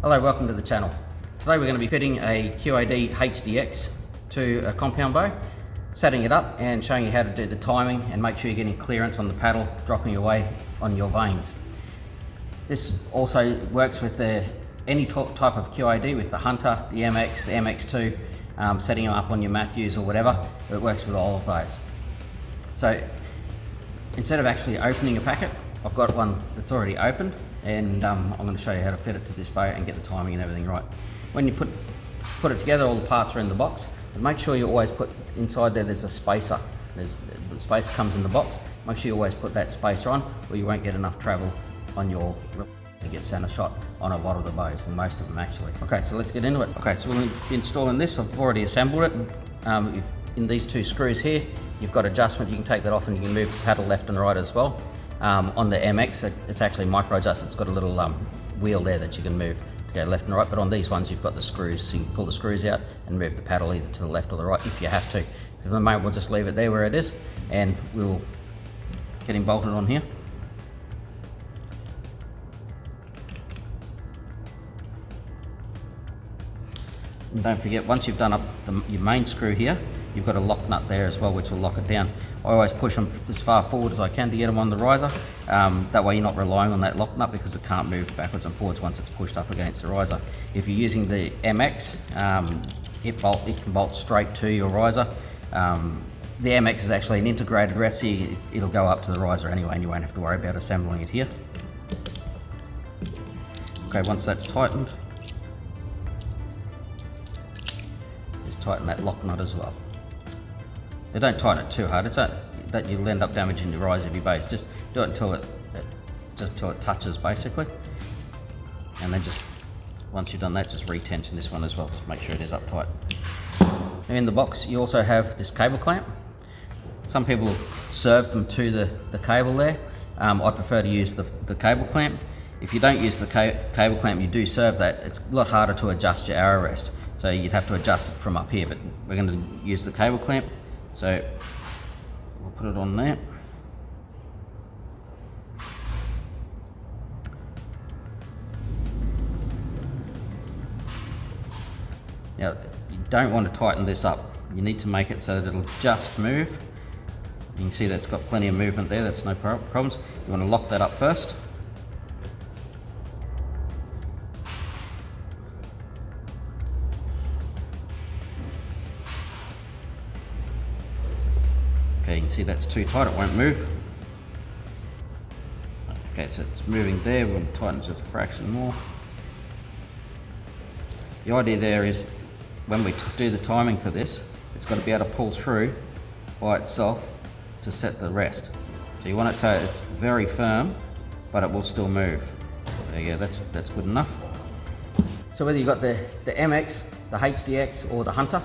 Hello, welcome to the channel. Today we're going to be fitting a QAD HDX to a compound bow, setting it up and showing you how to do the timing and make sure you're getting clearance on the paddle dropping away on your vanes. This also works with any type of QAD, with the Hunter, the MX, the MX2, setting them up on your Matthews or whatever. It works with all of those. So instead of actually opening a packet, I've got one that's already opened, and I'm going to show you how to fit it to this bow and get the timing and everything right. When you put it together, all the parts are in the box, but make sure you always put inside there's a spacer. The spacer comes in the box. Make sure you always put that spacer on, or you won't get enough travel on your to get center shot on a lot of the bows, and most of them actually. Okay, so let's get into it. Okay, so we'll be installing this. I've already assembled it. In these two screws here, you've got adjustment. You can take that off and you can move the paddle left and right as well. On the MX, it's actually micro adjust. It's got a little wheel there that you can move to go left and right, but on these ones you've got the screws, so you can pull the screws out and move the paddle either to the left or the right if you have to. For the moment, we'll just leave it there where it is, and we'll get him bolted on here. And don't forget, once you've done up your main screw here, you've got a lock nut there as well, which will lock it down. I always push them as far forward as I can to get them on the riser. That way you're not relying on that lock nut, because it can't move backwards and forwards once it's pushed up against the riser. If you're using the MX, it can bolt straight to your riser. The MX is actually an integrated rest, so it'll go up to the riser anyway, and you won't have to worry about assembling it here. Okay, once that's tightened, just tighten that lock nut as well. Now don't tighten it too hard, it's that you'll end up damaging the riser of your base. Just do it until it touches basically, and then just once you've done that, just retension this one as well, just make sure it is up tight. Now in the box you also have this cable clamp. Some people serve them to the cable there. I prefer to use the cable clamp. If you don't use the cable clamp, you do serve that, it's a lot harder to adjust your arrow rest, so you'd have to adjust it from up here, but we're going to use the cable clamp. So we'll put it on there. Now you don't want to tighten this up, you need to make it so that it'll just move. You can see that's got plenty of movement there, that's no problems. You want to lock that up first. Okay, you can see that's too tight, it won't move. Okay, so it's moving there, we'll tighten just a fraction more. The idea there is, when we do the timing for this, it's got to be able to pull through by itself to set the rest. So you want it so it's very firm, but it will still move. There you go, that's good enough. So whether you've got the MX, the HDX or the Hunter,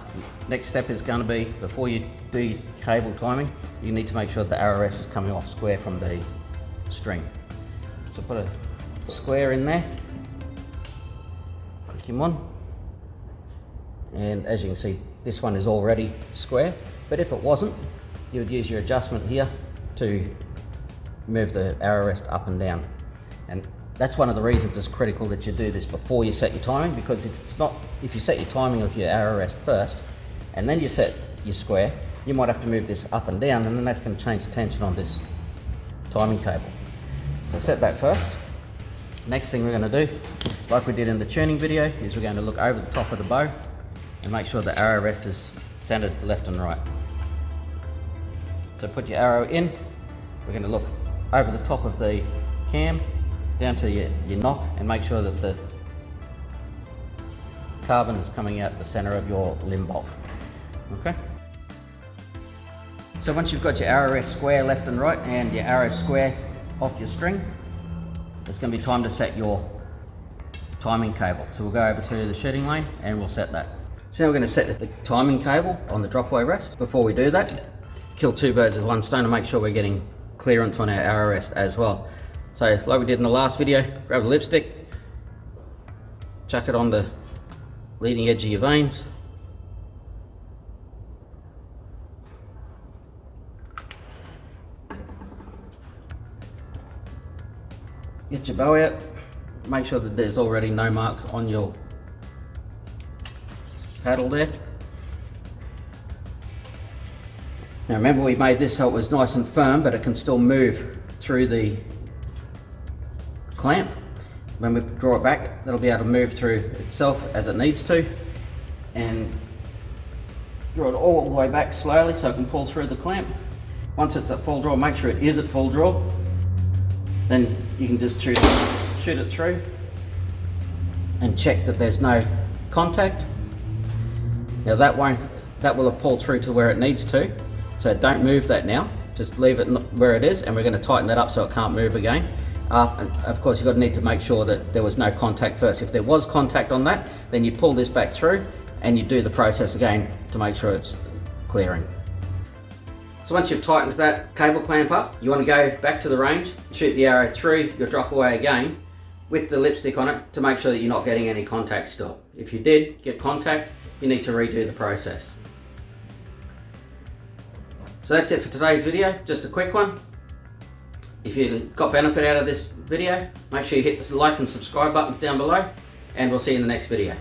next step is going to be, before you do your cable timing, you need to make sure the arrow rest is coming off square from the string. So put a square in there, click him on, and as you can see, this one is already square, but if it wasn't, you would use your adjustment here to move the arrow rest up and down. And that's one of the reasons it's critical that you do this before you set your timing, because if you set your timing of your arrow rest first and then you set your square, you might have to move this up and down, and then that's going to change the tension on this timing cable. So set that first. Next thing we're going to do, like we did in the tuning video, is we're going to look over the top of the bow and make sure the arrow rest is centered left and right. So put your arrow in, we're going to look over the top of the cam down to your knock, and make sure that the carbon is coming out the center of your limb bolt. Okay. So once you've got your arrow rest square left and right and your arrow square off your string, it's going to be time to set your timing cable. So we'll go over to the shooting lane and we'll set that. So now we're going to set the timing cable on the dropaway rest. Before we do that, kill two birds with one stone and make sure we're getting clearance on our arrow rest as well. So like we did in the last video, grab a lipstick, chuck it on the leading edge of your vanes, get your bow out, make sure that there's already no marks on your paddle there. Now remember, we made this so it was nice and firm, but it can still move through the clamp. When we draw it back, it'll be able to move through itself as it needs to, and draw it all the way back slowly so it can pull through the clamp. Once it's at full draw, make sure it is at full draw, then you can just shoot it through and check that there's no contact. Now that will have pulled through to where it needs to, so don't move that now, just leave it where it is, and we're going to tighten that up so it can't move again. And of course, you've got to need to make sure that there was no contact first. If there was contact on that, then you pull this back through and you do the process again to make sure it's clearing. So once you've tightened that cable clamp up, you want to go back to the range, shoot the arrow through your drop away again with the lipstick on it to make sure that you're not getting any contact still. If you did get contact, you need to redo the process. So that's it for today's video, just a quick one. If you got benefit out of this video, make sure you hit the like and subscribe button down below, and we'll see you in the next video.